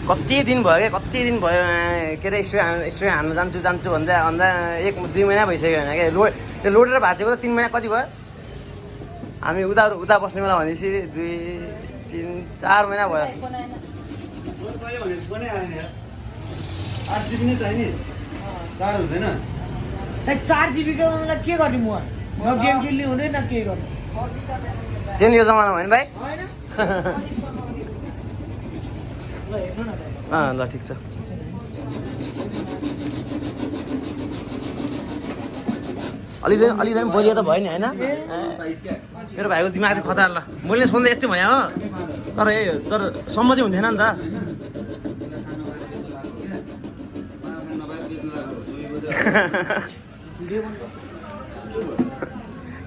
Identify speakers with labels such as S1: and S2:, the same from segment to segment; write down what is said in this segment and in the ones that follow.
S1: कति दिन भयो क्या के अरे स्टुडेन्ट हान्नु जान्छु भन्दा 1-2 महिना भइसक्यो होइन क्या त्यो लोडेर भाँचेको त 3 महिना कति भयो हामी उता बस्ने बेला भनेपछि 2-3-4 महिना भयो
S2: 8 GB नै चाहिने 4 हुँदैन
S3: 4 GB को मलाई के गर्ने म गेम खेल्ने हुने न के गर्ने
S1: त्यो नि यो जमाना होइन भाइ
S3: हैन ल हेर्नु न
S1: ल ठिक छ अलिकति बोलियो त भयो नि होइन मेरो भाइको दिमाग चाहिँ खतरा ल मैले सोध्दा यस्तै भयो हो तर सम्म चाहिँ हुन्थेन नि त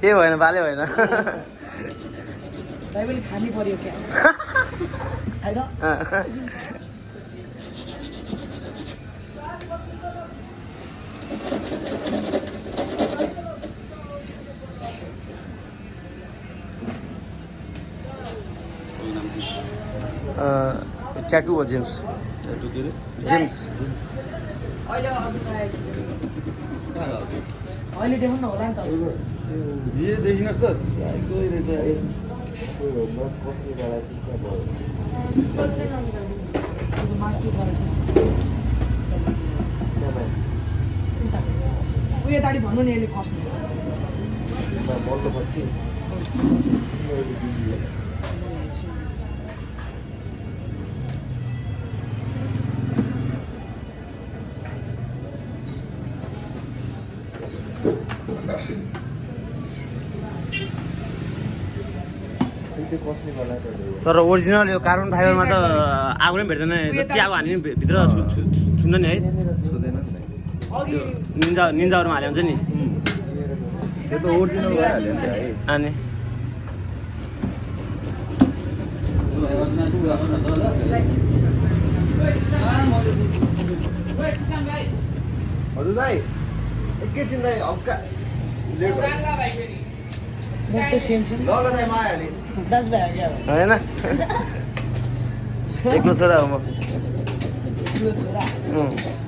S1: के भएन बाले भएन
S3: तै पनि खानी पर्यो क्या हैन
S1: ट्याटू हो जेम्स
S3: अहिले देखाउन होला नि त
S2: जे देखिनुहोस् त साइको रहेछ
S3: मास्टर गरेछ उयो दाडी भन्नु नि यसले खस्ने
S1: तर ओरिजिनल यो कार्बन फाइबरमा त आगो नै भेट्दैन जति आगो हाल्ने भित्र छुन्न नि है निन्जाहरूमा हाल्यो हुन्छ नि
S2: त्यो त ओरिजिनल भइहाल्यो नि है
S1: अनि
S2: हजुर दाइ एकैछिन दाइ हल्का लेट भयो
S3: म त सेम
S2: ल दाइ म आइहालेँ
S3: 10 भयो क्या
S1: होइन एक्लो छोरा हो म
S3: छोरा